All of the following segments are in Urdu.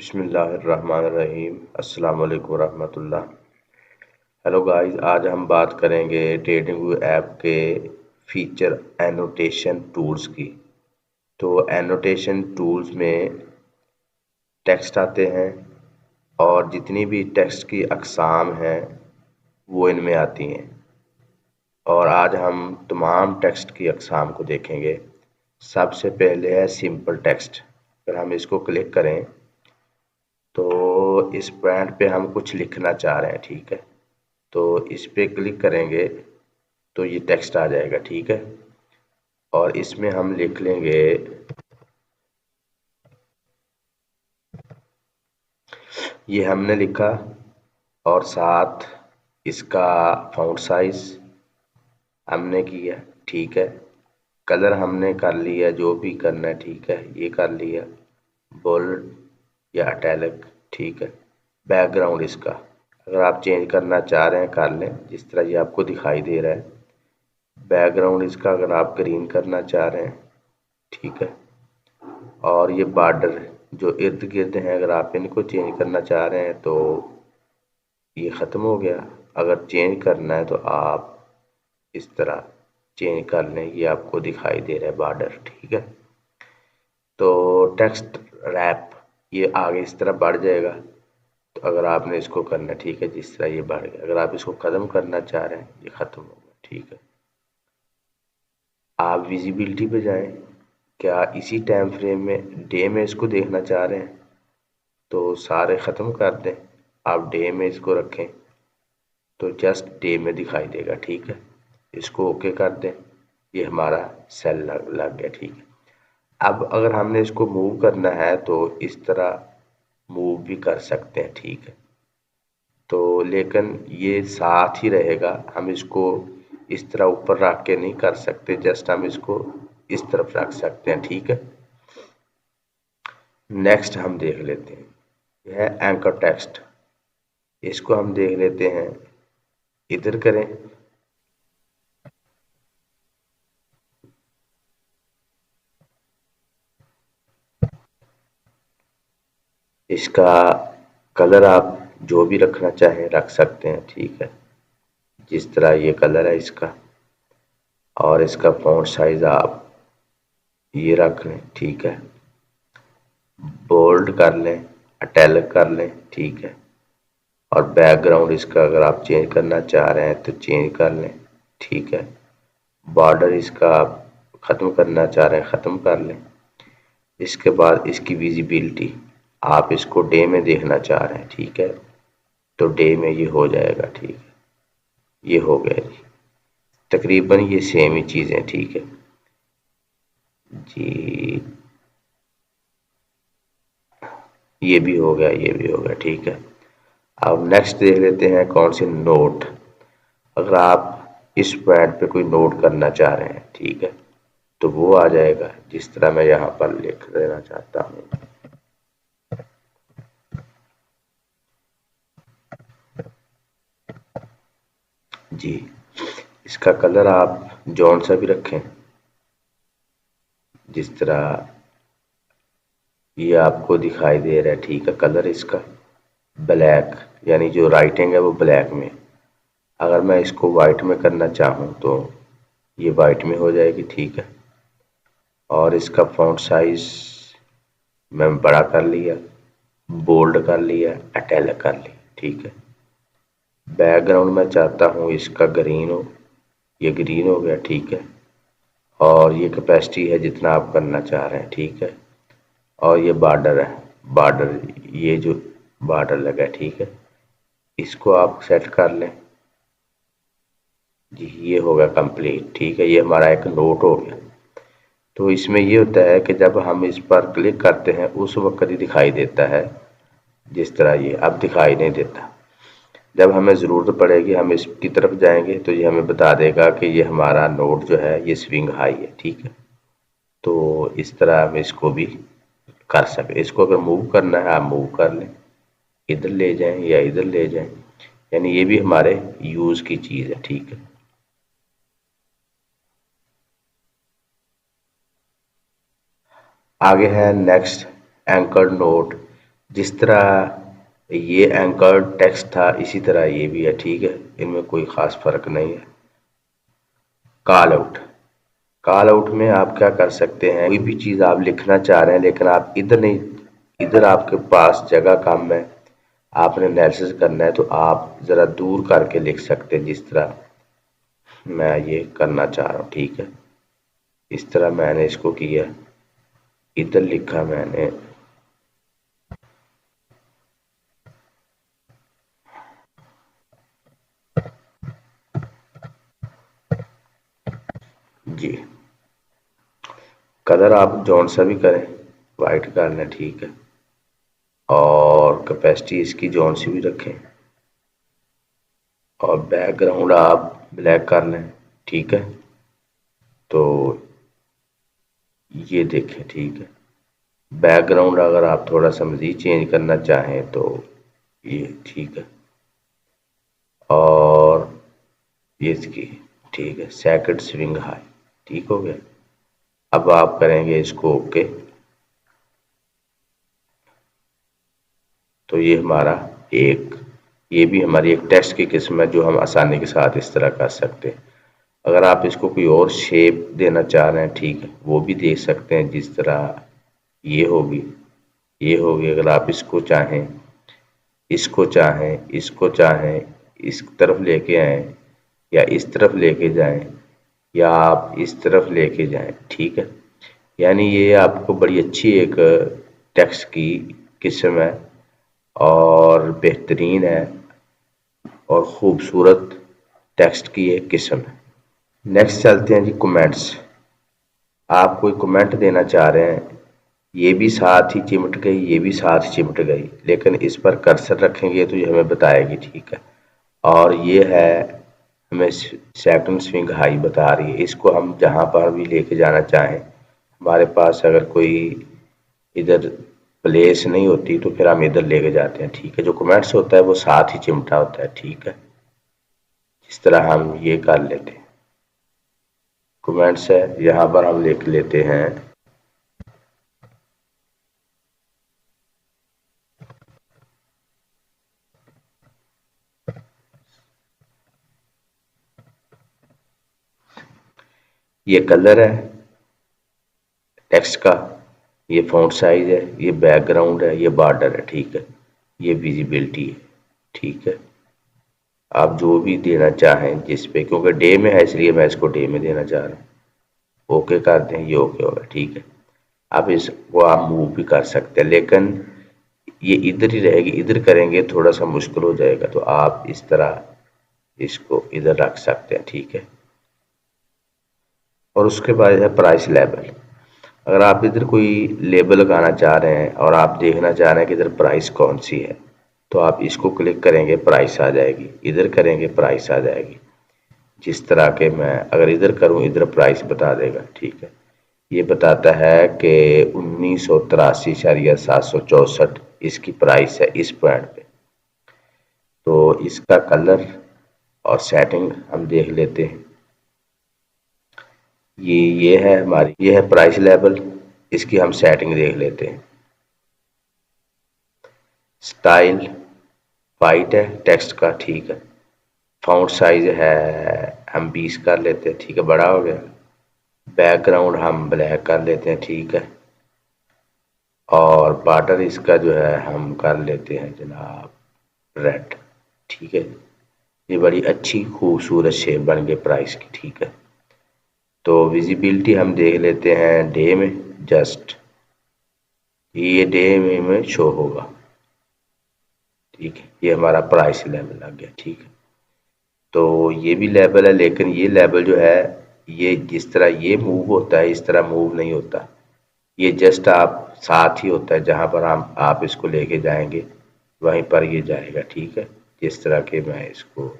بسم اللہ الرحمن الرحیم۔ السلام علیکم ورحمۃ اللہ۔ ہیلو گائز، آج ہم بات کریں گے ٹریڈنگ ویو ایپ کے فیچر اینوٹیشن ٹولز کی۔ تو اینوٹیشن ٹولز میں ٹیکسٹ آتے ہیں اور جتنی بھی ٹیکسٹ کی اقسام ہیں وہ ان میں آتی ہیں، اور آج ہم تمام ٹیکسٹ کی اقسام کو دیکھیں گے۔ سب سے پہلے ہے سمپل ٹیکسٹ۔ اگر ہم اس کو کلک کریں تو اس پوائنٹ پہ ہم کچھ لکھنا چاہ رہے ہیں، ٹھیک ہے، تو اس پہ کلک کریں گے تو یہ ٹیکسٹ آ جائے گا، ٹھیک ہے، اور اس میں ہم لکھ لیں گے یہ ہم نے لکھا، اور ساتھ اس کا فونٹ سائز ہم نے کیا، ٹھیک ہے، کلر ہم نے کر لیا، جو بھی کرنا ہے، ٹھیک ہے، یہ کر لیا بولڈ یا اٹیلک، ٹھیک ہے۔ بیک گراؤنڈ اس کا اگر آپ چینج کرنا چاہ رہے ہیں کر لیں، جس طرح یہ آپ کو دکھائی دے رہا ہے۔ بیک گراؤنڈ اس کا اگر آپ گرین کرنا چاہ رہے ہیں، ٹھیک ہے، اور یہ بارڈر جو ارد گرد ہیں اگر آپ ان کو چینج کرنا چاہ رہے ہیں تو یہ ختم ہو گیا۔ اگر چینج کرنا ہے تو آپ اس طرح چینج کر لیں، یہ آپ کو دکھائی دے رہا ہے بارڈر، ٹھیک ہے۔ تو ٹیکسٹ ریپ یہ آگے اس طرح بڑھ جائے گا، تو اگر آپ نے اس کو کرنا ہے، ٹھیک ہے، جس طرح یہ بڑھ گیا۔ اگر آپ اس کو ختم کرنا چاہ رہے ہیں، یہ ختم ہو گیا، ٹھیک ہے۔ آپ ویزیبلٹی پہ جائیں، کیا اسی ٹائم فریم میں ڈے میں اس کو دیکھنا چاہ رہے ہیں تو سارے ختم کر دیں، آپ ڈے میں اس کو رکھیں تو جسٹ ڈے میں دکھائی دے گا، ٹھیک ہے۔ اس کو اوکے کر دیں، یہ ہمارا سیل لگ گیا، ٹھیک ہے۔ اب اگر ہم نے اس کو موو کرنا ہے تو اس طرح موو بھی کر سکتے ہیں، ٹھیک ہے، تو لیکن یہ ساتھ ہی رہے گا، ہم اس کو اس طرح اوپر رکھ کے نہیں کر سکتے، جسٹ ہم اس کو اس طرف رکھ سکتے ہیں، ٹھیک ہے۔ نیکسٹ ہم دیکھ لیتے ہیں، یہ ہے اینکر ٹیکسٹ۔ اس کو ہم دیکھ لیتے ہیں، ادھر کریں، اس کا کلر آپ جو بھی رکھنا چاہیں رکھ سکتے ہیں، ٹھیک ہے، جس طرح یہ کلر ہے اس کا، اور اس کا فونٹ سائز آپ یہ رکھ لیں، ٹھیک ہے، بولڈ کر لیں، اٹیلک کر لیں، ٹھیک ہے، اور بیک گراؤنڈ اس کا اگر آپ چینج کرنا چاہ رہے ہیں تو چینج کر لیں، ٹھیک ہے، بارڈر اس کا آپ ختم کرنا چاہ رہے ہیں ختم کر لیں۔ اس کے بعد اس کی ویزیبلٹی آپ اس کو ڈے میں دیکھنا چاہ رہے ہیں، ٹھیک ہے، تو ڈے میں یہ ہو جائے گا، ٹھیک ہے، یہ ہو گیا جی۔ تقریباً یہ سیم ہی چیزیں، ٹھیک ہے جی، یہ بھی ہو گیا، یہ بھی ہو گیا، ٹھیک ہے۔ اب نیکسٹ دیکھ لیتے ہیں کون سے نوٹ۔ اگر آپ اس پوائنٹ پہ کوئی نوٹ کرنا چاہ رہے ہیں، ٹھیک ہے، تو وہ آ جائے گا، جس طرح میں یہاں پر لکھ دینا چاہتا ہوں، جی۔ اس کا کلر آپ جون سا بھی رکھیں، جس طرح یہ آپ کو دکھائی دے رہا ہے، ٹھیک ہے، کلر اس کا بلیک، یعنی جو رائٹنگ ہے وہ بلیک میں۔ اگر میں اس کو وائٹ میں کرنا چاہوں تو یہ وائٹ میں ہو جائے گی، ٹھیک ہے، اور اس کا فونٹ سائز میں بڑا کر لیا، بولڈ کر لیا، اٹیلک کر لیا، ٹھیک ہے۔ بیک گراؤنڈ میں چاہتا ہوں اس کا گرین ہو، یہ گرین ہو گیا، ٹھیک ہے، اور یہ کیپیسٹی ہے جتنا آپ کرنا چاہ رہے ہیں، ٹھیک ہے، اور یہ بارڈر ہے، بارڈر یہ جو بارڈر لگا ہے، ٹھیک ہے، اس کو آپ سیٹ کر لیں جی، یہ ہوگا کمپلیٹ، ٹھیک ہے، یہ ہمارا ایک نوٹ ہو گیا۔ تو اس میں یہ ہوتا ہے کہ جب ہم اس پر کلک کرتے ہیں اس وقت ہی دکھائی دیتا ہے، جس طرح یہ اب دکھائی نہیں دیتا۔ جب ہمیں ضرورت پڑے گی ہم اس کی طرف جائیں گے تو یہ ہمیں بتا دے گا کہ یہ ہمارا نوٹ جو ہے یہ سوئنگ ہائی ہے، ٹھیک ہے۔ تو اس طرح ہم اس کو بھی کر سکیں، اس کو اگر موو کرنا ہے آپ موو کر لیں، ادھر لے جائیں یا ادھر لے جائیں، یعنی یہ بھی ہمارے یوز کی چیز ہے، ٹھیک ہے۔ آگے ہے نیکسٹ اینکر نوٹ۔ جس طرح یہ اینکرڈ ٹیکسٹ تھا اسی طرح یہ بھی ہے، ٹھیک ہے، ان میں کوئی خاص فرق نہیں ہے۔ کال آؤٹ، کال آؤٹ میں آپ کیا کر سکتے ہیں، کوئی بھی چیز آپ لکھنا چاہ رہے ہیں لیکن آپ ادھر نہیں، ادھر آپ کے پاس جگہ کم ہے، آپ نے انالیسس کرنا ہے تو آپ ذرا دور کر کے لکھ سکتے ہیں، جس طرح میں یہ کرنا چاہ رہا ہوں، ٹھیک ہے۔ اس طرح میں نے اس کو کیا، ادھر لکھا میں نے جی، کلر آپ جون سا بھی کریں، وائٹ کر لیں، ٹھیک ہے، اور کیپیسٹی اس کی جون سی بھی رکھیں، اور بیک گراؤنڈ آپ بلیک کر لیں، ٹھیک ہے۔ تو یہ دیکھیں، ٹھیک ہے، بیک گراؤنڈ اگر آپ تھوڑا سا مزید چینج کرنا چاہیں تو یہ ٹھیک ہے، اور یہ اس کی ٹھیک ہے، سیکنڈ سوئنگ ہائی، ٹھیک ہو گیا۔ اب آپ کریں گے اس کو اوکے، تو یہ ہمارا ایک، یہ بھی ہماری ایک ٹیکسٹ کی قسم ہے جو ہم آسانی کے ساتھ اس طرح کر سکتے ہیں۔ اگر آپ اس کو کوئی اور شیپ دینا چاہ رہے ہیں، ٹھیک ہے، وہ بھی دے سکتے ہیں، جس طرح یہ ہوگی، یہ ہوگی، اگر آپ اس کو چاہیں، اس کو چاہیں، اس کو چاہیں، اس طرف لے کے آئیں یا اس طرف لے کے جائیں یا آپ اس طرف لے کے جائیں، ٹھیک ہے، یعنی یہ آپ کو بڑی اچھی ایک ٹیکسٹ کی قسم ہے اور بہترین ہے اور خوبصورت ٹیکسٹ کی ایک قسم ہے۔ نیکسٹ چلتے ہیں جی کومنٹس، آپ کوئی کومنٹ دینا چاہ رہے ہیں، یہ بھی ساتھ ہی چمٹ گئی، یہ بھی ساتھ چمٹ گئی، لیکن اس پر کرسر رکھیں گے تو یہ ہمیں بتائے گی، ٹھیک ہے، اور یہ ہے ہمیں سیکنڈ سوئنگ ہائی بتا رہی ہے، اس کو ہم جہاں پر بھی لے کے جانا چاہیں، ہمارے پاس اگر کوئی ادھر پلیس نہیں ہوتی تو پھر ہم ادھر لے کے جاتے ہیں، ٹھیک ہے، جو کومنٹس ہوتا ہے وہ ساتھ ہی چمٹا ہوتا ہے، ٹھیک ہے، اس طرح ہم یہ کر لیتے ہیں۔ کومنٹس ہے، یہاں پر ہم لکھ لیتے ہیں یہ کلر ہے ٹیکسٹ کا، یہ فونٹ سائز ہے، یہ بیک گراؤنڈ ہے، یہ بارڈر ہے، ٹھیک ہے، یہ ویزیبلٹی ہے، ٹھیک ہے، آپ جو بھی دینا چاہیں جس پہ، کیونکہ ڈے میں ہے اس لیے میں اس کو ڈے میں دینا چاہ رہا ہوں، اوکے کر دیں، یہ اوکے ہوگا، ٹھیک ہے۔ اب اس کو آپ موو بھی کر سکتے ہیں لیکن یہ ادھر ہی رہے گی، ادھر کریں گے تھوڑا سا مشکل ہو جائے گا، تو آپ اس طرح اس کو ادھر رکھ سکتے ہیں، ٹھیک ہے۔ اور اس کے بعد ہے پرائس لیبل، اگر آپ ادھر کوئی لیبل لگانا چاہ رہے ہیں اور آپ دیکھنا چاہ رہے ہیں کہ ادھر پرائس کون سی ہے، تو آپ اس کو کلک کریں گے، پرائس آ جائے گی، ادھر کریں گے پرائس آ جائے گی، جس طرح کہ میں اگر ادھر کروں ادھر پرائس بتا دے گا، ٹھیک ہے، یہ بتاتا ہے کہ 1983.764 اس کی پرائس ہے اس پوائنٹ پہ۔ تو اس کا کلر اور سیٹنگ ہم دیکھ لیتے ہیں، یہ ہے ہماری، یہ ہے پرائس لیبل، اس کی ہم سیٹنگ دیکھ لیتے ہیں۔ سٹائل وائٹ ہے ٹیکسٹ کا، ٹھیک ہے، فونٹ سائز ہے ہم 20 کر لیتے ہیں، ٹھیک ہے، بڑا ہو گیا، بیک گراؤنڈ ہم بلیک کر لیتے ہیں، ٹھیک ہے، اور بارڈر اس کا جو ہے ہم کر لیتے ہیں جناب ریڈ، ٹھیک ہے، یہ بڑی اچھی خوبصورت شیپ بن گئی پرائس کی، ٹھیک ہے۔ تو ویزیبلٹی ہم دیکھ لیتے ہیں ڈے میں، جسٹ یہ ڈے میں شو ہوگا، ٹھیک ہے، یہ ہمارا پرائس لیبل لگ گیا، ٹھیک ہے۔ تو یہ بھی لیبل ہے لیکن یہ لیبل جو ہے یہ جس طرح یہ موو ہوتا ہے اس طرح موو نہیں ہوتا، یہ جسٹ آپ ساتھ ہی ہوتا ہے، جہاں پر آپ اس کو لے کے جائیں گے وہیں پر یہ جائے گا، ٹھیک ہے، جس طرح کہ میں اس کو،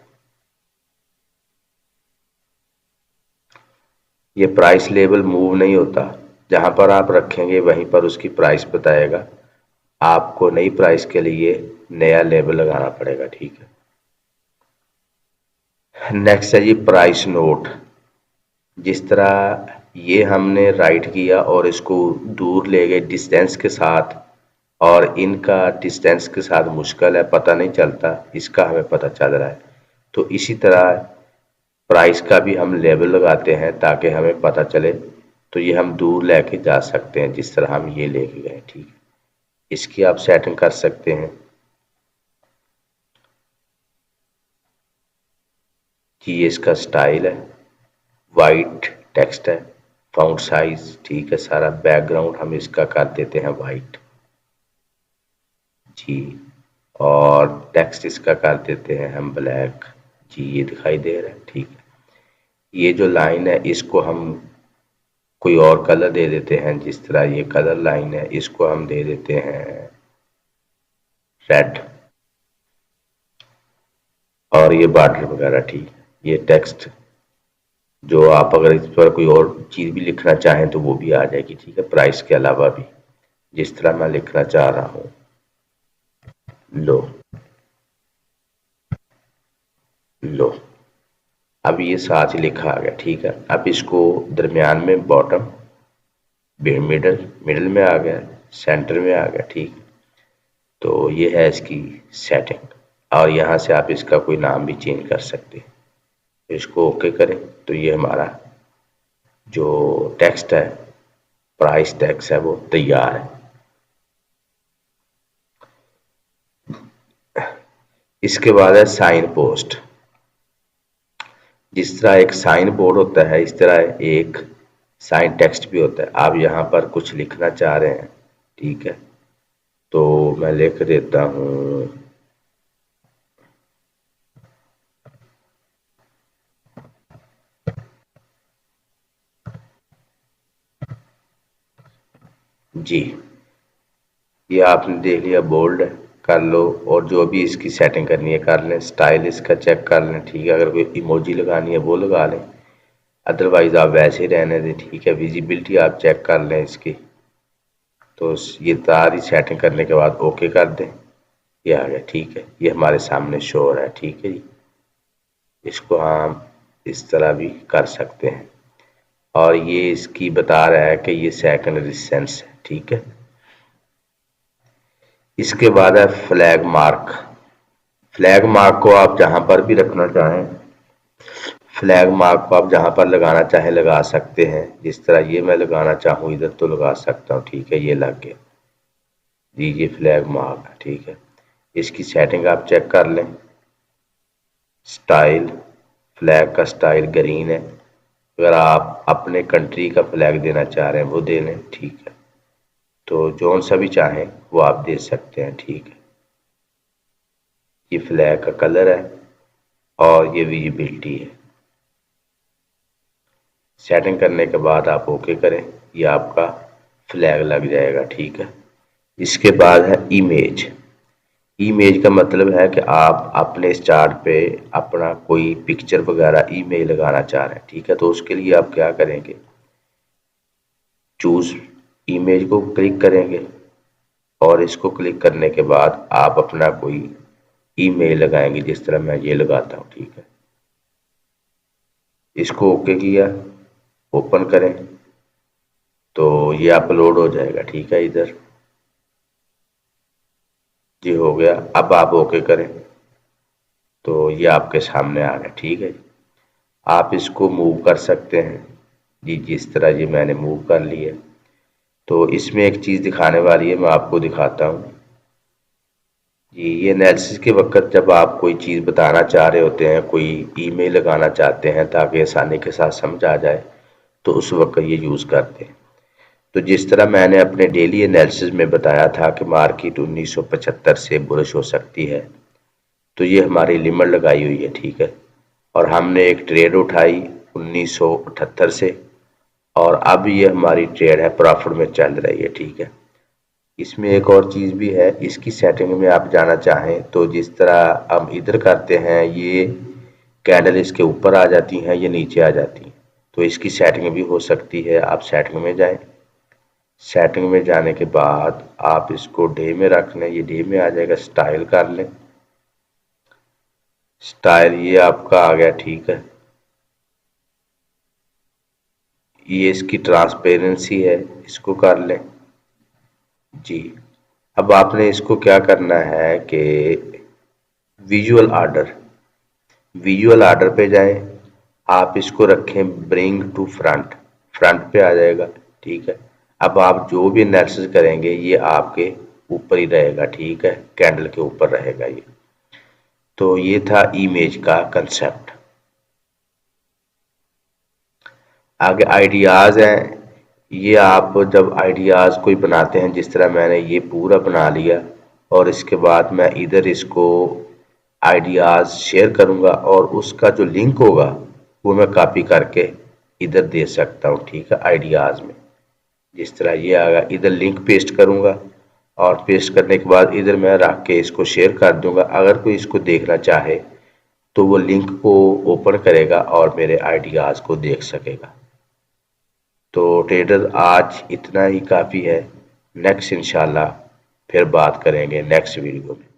یہ پرائس لیبل موو نہیں ہوتا، جہاں پر آپ رکھیں گے وہیں پر اس کی پرائس بتائے گا، آپ کو نئی پرائس کے لیے نیا لیبل لگانا پڑے گا، ٹھیک ہے۔ نیکسٹ ہے جی پرائس نوٹ، جس طرح یہ ہم نے رائٹ کیا اور اس کو دور لے گئے ڈسٹینس کے ساتھ اور ان کا ڈسٹینس کے ساتھ مشکل ہے، پتہ نہیں چلتا، اس کا ہمیں پتہ چل رہا ہے۔ تو اسی طرح پرائس کا بھی ہم لیبل لگاتے ہیں تاکہ ہمیں پتہ چلے، تو یہ ہم دور لے کے جا سکتے ہیں جس طرح ہم یہ لے کے گئے، ٹھیک ہے۔ اس کی آپ سیٹنگ کر سکتے ہیں کہ یہ اس کا سٹائل ہے، وائٹ ٹیکسٹ ہے، فونٹ سائز ٹھیک ہے، سارا بیک گراؤنڈ ہم اس کا کر دیتے ہیں وائٹ جی، اور ٹیکسٹ اس کا کر دیتے ہیں ہم بلیک جی، یہ دکھائی دے رہا ہے ٹھیک ہے۔ یہ جو لائن ہے اس کو ہم کوئی اور کلر دے دیتے ہیں، جس طرح یہ کلر لائن ہے اس کو ہم دے دیتے ہیں ریڈ، اور یہ بارڈر وغیرہ ٹھیک ہے۔ یہ ٹیکسٹ جو آپ اگر اس پر کوئی اور چیز بھی لکھنا چاہیں تو وہ بھی آ جائے گی ٹھیک ہے، پرائس کے علاوہ بھی، جس طرح میں لکھنا چاہ رہا ہوں لو لو، اب یہ ساتھ ہی لکھا آ گیا ٹھیک ہے۔ اب اس کو درمیان میں باٹم، مڈل میں آ گیا، سینٹر میں آ گیا ٹھیک، تو یہ ہے اس کی سیٹنگ، اور یہاں سے آپ اس کا کوئی نام بھی چینج کر سکتے ہیں۔ اس کو اوکے کریں تو یہ ہمارا جو ٹیکسٹ ہے، پرائس ٹیکس ہے، وہ تیار ہے۔ اس کے بعد ہے سائن پوسٹ۔ جس طرح ایک سائن بورڈ ہوتا ہے اس طرح ایک سائن ٹیکسٹ بھی ہوتا ہے۔ آپ یہاں پر کچھ لکھنا چاہ رہے ہیں ٹھیک ہے، تو میں لکھ دیتا ہوں جی، یہ آپ نے دیکھ لیا بولڈ کر لو، اور جو بھی اس کی سیٹنگ کرنی ہے کر لیں، سٹائل اس کا چیک کر لیں ٹھیک ہے، اگر کوئی ایموجی لگانی ہے وہ لگا لیں، ادروائز آپ ویسے ہی رہنے دیں ٹھیک ہے۔ ویزیبلٹی آپ چیک کر لیں اس کی، تو یہ ساری سیٹنگ کرنے کے بعد اوکے کر دیں، یہ آ گیا ٹھیک ہے، یہ ہمارے سامنے شو ہو رہا ہے ٹھیک ہے جی۔ اس کو ہم اس طرح بھی کر سکتے ہیں، اور یہ اس کی بتا رہا ہے کہ یہ سیکنڈری سینس ہے ٹھیک ہے۔ اس کے بعد ہے فلیگ مارک۔ فلیگ مارک کو آپ جہاں پر بھی رکھنا چاہیں، فلیگ مارک کو آپ جہاں پر لگانا چاہیں لگا سکتے ہیں، جس طرح یہ میں لگانا چاہوں ادھر تو لگا سکتا ہوں ٹھیک ہے، یہ لگ گیا جی، یہ فلیگ مارک ٹھیک ہے۔ اس کی سیٹنگ آپ چیک کر لیں، سٹائل، فلیگ کا سٹائل گرین ہے، اگر آپ اپنے کنٹری کا فلیگ دینا چاہ رہے ہیں وہ دے لیں ٹھیک ہے، تو جون سا بھی چاہیں وہ آپ دے سکتے ہیں ٹھیک ہے۔ یہ فلیگ کا کلر ہے اور یہ ویزیبلٹی ہے۔ سیٹنگ کرنے کے بعد آپ اوکے کریں، یہ آپ کا فلیگ لگ جائے گا ٹھیک ہے۔ اس کے بعد ہے ایمیج۔ ایمیج کا مطلب ہے کہ آپ اپنے اس چارٹ پہ اپنا کوئی پکچر وغیرہ ایمیج لگانا چاہ رہے ہیں ٹھیک ہے، تو اس کے لیے آپ کیا کریں گے، چوز ایمیج کو کلک کریں گے، اور اس کو کلک کرنے کے بعد آپ اپنا کوئی ای میل لگائیں گے، جس طرح میں یہ لگاتا ہوں ٹھیک ہے۔ اس کو اوکے کیا، اوپن کریں تو یہ اپلوڈ ہو جائے گا ٹھیک ہے ادھر جی، ہو گیا۔ اب آپ اوکے کریں تو یہ آپ کے سامنے آ رہا ہے ٹھیک ہے۔ آپ اس کو موو کر سکتے ہیں جی، جس طرح یہ میں نے موو کر لی ہے۔ تو اس میں ایک چیز دکھانے والی ہے، میں آپ کو دکھاتا ہوں جی۔ یہ انالیسس کے وقت جب آپ کوئی چیز بتانا چاہ رہے ہوتے ہیں، کوئی ای میل لگانا چاہتے ہیں تاکہ آسانی کے ساتھ سمجھ آ جائے، تو اس وقت یہ یوز کرتے ہیں۔ تو جس طرح میں نے اپنے ڈیلی انالیسس میں بتایا تھا کہ مارکیٹ 1975 سے بلش ہو سکتی ہے، تو یہ ہماری لمٹ لگائی ہوئی ہے ٹھیک ہے، اور ہم نے ایک ٹریڈ اٹھائی 1978 سے، اور اب یہ ہماری ٹریڈ ہے پرافٹ میں چل رہی ہے ٹھیک ہے۔ اس میں ایک اور چیز بھی ہے، اس کی سیٹنگ میں آپ جانا چاہیں تو جس طرح ہم ادھر کرتے ہیں، یہ کینڈل اس کے اوپر آ جاتی ہیں، یہ نیچے آ جاتی ہیں، تو اس کی سیٹنگ بھی ہو سکتی ہے۔ آپ سیٹنگ میں جائیں، سیٹنگ میں جانے کے بعد آپ اس کو ڈے میں رکھ لیں، یہ ڈے میں آ جائے گا، سٹائل کر لیں، سٹائل یہ آپ کا آ گیا ٹھیک ہے۔ یہ اس کی ٹرانسپیرنسی ہے، اس کو کر لیں جی، اب آپ نے اس کو کیا کرنا ہے کہ ویژول آرڈر پہ جائیں، آپ اس کو رکھیں برنگ ٹو فرنٹ پہ آ جائے گا، ٹھیک ہے۔ اب آپ جو بھی انالیسس کریں گے یہ آپ کے اوپر ہی رہے گا، ٹھیک ہے، کینڈل کے اوپر رہے گا یہ۔ تو یہ تھا امیج کا کنسپٹ۔ آگے آئیڈیاز ہیں، یہ آپ جب آئیڈیاز کوئی بناتے ہیں، جس طرح میں نے یہ پورا بنا لیا اور اس کے بعد میں ادھر اس کو آئیڈیاز شیئر کروں گا اور اس کا جو لنک ہوگا وہ میں کاپی کر کے ادھر دے سکتا ہوں، ٹھیک ہے، آئیڈیاز میں۔ جس طرح یہ آگا ادھر لنک پیسٹ کروں گا اور پیسٹ کرنے کے بعد ادھر میں رکھ کے اس کو شیئر کر دوں گا۔ اگر کوئی اس کو دیکھنا چاہے تو وہ لنک کو اوپن کرے گا اور میرے آئیڈیاز کو دیکھ سکے گا۔ تو ٹریڈر آج اتنا ہی کافی ہے، نیکسٹ انشاءاللہ پھر بات کریں گے نیکسٹ ویڈیو میں۔